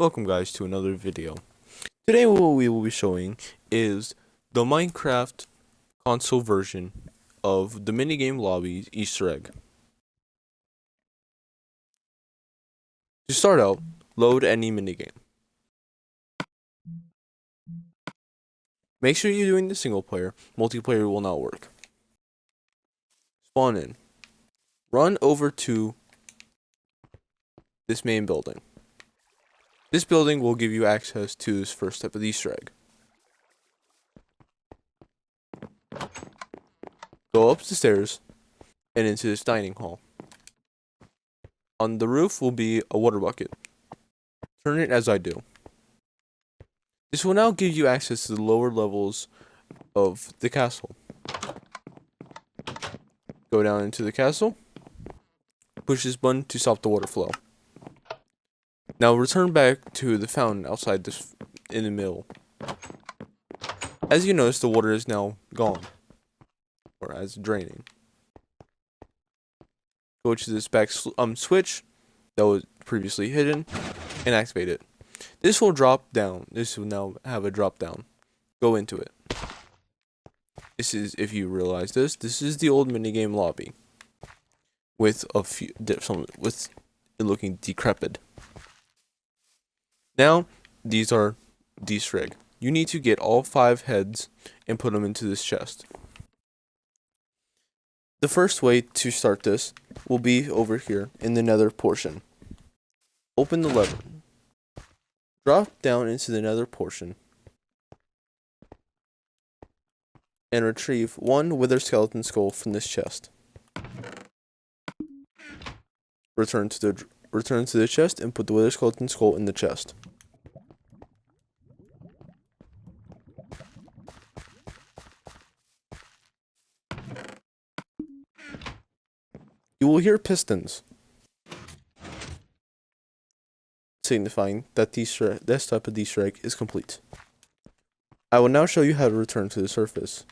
Welcome guys to another video. Today what we will be showing is the Minecraft console version of the minigame lobby Easter egg. To start out, load any minigame. Make sure you're doing the single player, multiplayer will not work. Spawn in. Run over to this main building. This building will give you access to this first step of the Easter egg. Go up the stairs and into this dining hall. On the roof will be a water bucket. Turn it as I do. This will now give you access to the lower levels of the castle. Go down into the castle. Push this button to stop the water flow. Now return back to the fountain outside this in the middle. As you notice, the water is now gone, or as draining. Go to this back switch that was previously hidden and activate it. This will drop down. This will now have a drop down. Go into it. This is, if you realize this is the old minigame lobby with with it looking decrepit. Now, these are the Easter egg. You need to get all 5 heads and put them into this chest. The first way to start this will be over here in the nether portion. Open the lever. Drop down into the nether portion. And retrieve 1 wither skeleton skull from this chest. Return to the chest and put the wither skeleton skull in the chest. You will hear pistons, signifying that this type of Easter egg is complete. I will now show you how to return to the surface.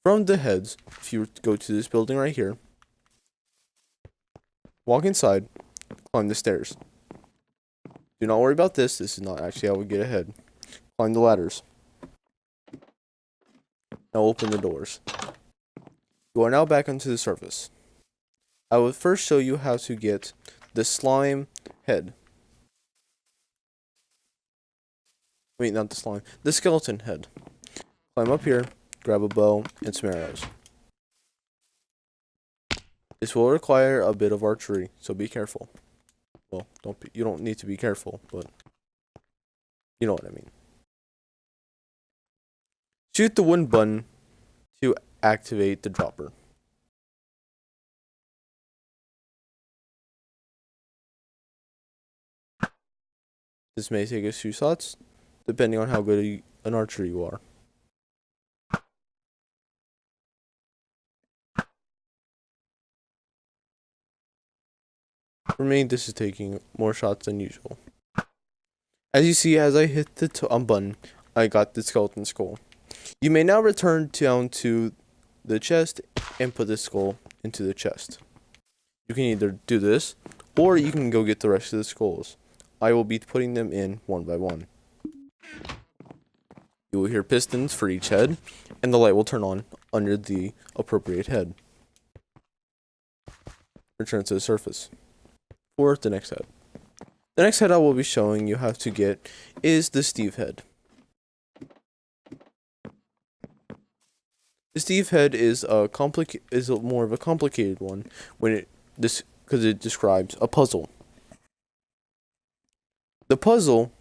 From the heads, if you go to this building right here, walk inside, climb the stairs. Do not worry about this is not actually how we get ahead. Climb the ladders. Now open the doors. You are now back onto the surface. I will first show you how to get the slime head. Wait, not the slime. The skeleton head. Climb up here, grab a bow, and some arrows. This will require a bit of archery, so be careful. Well, you don't need to be careful, but you know what I mean. Shoot the wooden button to activate the dropper. This may take a few shots, depending on how good an archer you are. For me, this is taking more shots than usual. As you see, as I hit the button, I got the skeleton skull. You may now return down to the chest and put the skull into the chest. You can either do this, or you can go get the rest of the skulls. I will be putting them in one by one. You will hear pistons for each head, and the light will turn on under the appropriate head. Return to the surface for the next head. The next head I will be showing you how to get is the Steve head. The Steve head is more of a complicated one because it describes a puzzle. The puzzle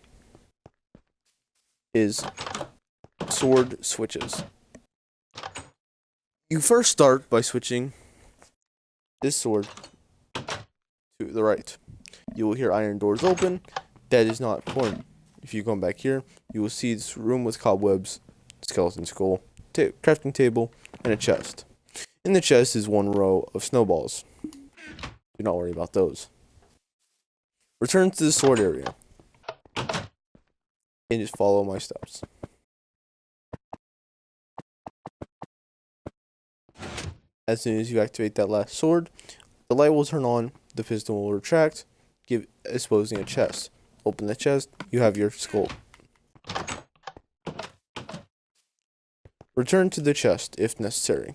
is sword switches. You first start by switching this sword to the right. You will hear iron doors open. That is not important. If you come back here, you will see this room with cobwebs, skeleton skull, crafting table, and a chest. In the chest is 1 row of snowballs. Do not worry about those. Return to the sword area. And just follow my steps. As soon as you activate that last sword, the light will turn on, the piston will retract, exposing a chest. Open the chest, you have your skull. Return to the chest if necessary.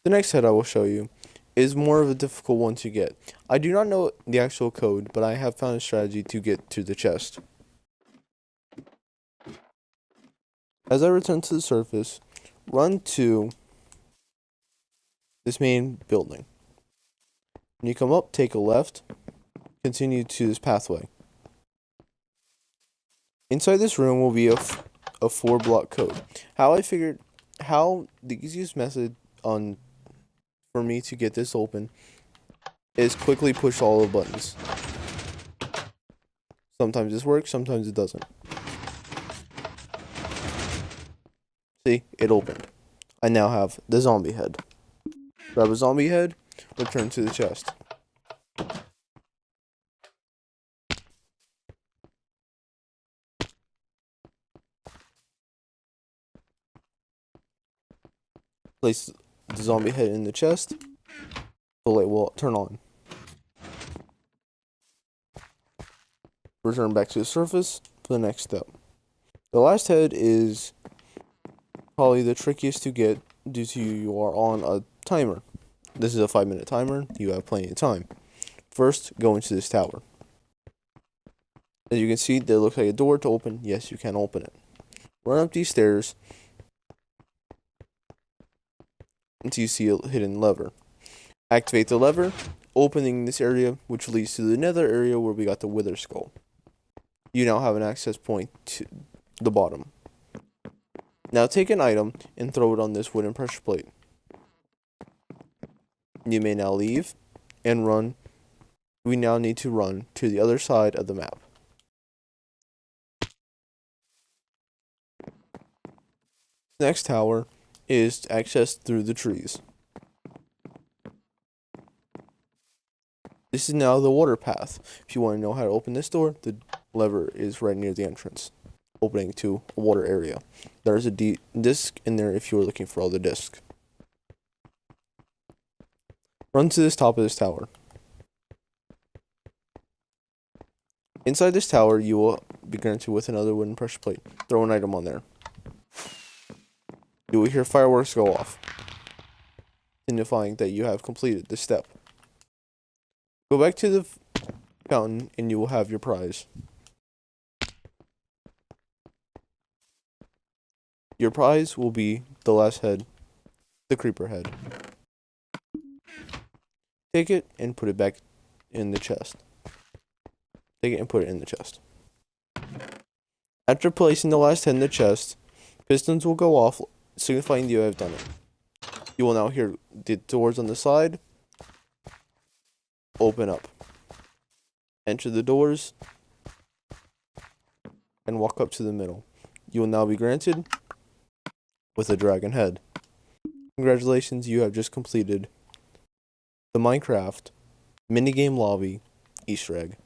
The next head I will show you is more of a difficult one to get. I do not know the actual code, but I have found a strategy to get to the chest. As I return to the surface, run to this main building. When you come up, take a left, continue to this pathway. Inside this room will be a 4-block code. How the easiest method for me to get this open is quickly push all the buttons. Sometimes this works, sometimes it doesn't. See, it opened. I now have the zombie head. Grab a zombie head, return to the chest. Place the zombie head in the chest. The light will turn on. Return back to the surface for the next step. The last head is probably the trickiest to get due to you are on a timer. This is a 5-minute timer. You have plenty of time. First, go into this tower. As you can see, there looks like a door to open. Yes, you can open it. Run up these stairs until you see a hidden lever. Activate the lever, opening this area, which leads to the nether area where we got the wither skull. You now have an access point to the bottom. Now take an item and throw it on this wooden pressure plate. You may now leave and run. We now need to run to the other side of the map. Next tower is accessed through the trees. This is now the water path. If you want to know how to open this door, the lever is right near the entrance, opening to a water area. There's a disc in there if you are looking for all the discs. Run to this top of this tower. Inside this tower, you will be granted with another wooden pressure plate. Throw an item on there. You will hear fireworks go off, signifying that you have completed this step. Go back to the fountain and you will have your prize. Your prize will be the last head, the creeper head. Take it and put it back in the chest. Take it and put it in the chest. After placing the last head in the chest, pistons will go off, signifying you have done it. You will now hear the doors on the side open up. Enter the doors and walk up to the middle. You will now be granted with a dragon head. Congratulations, you have just completed the Minecraft minigame lobby Easter egg.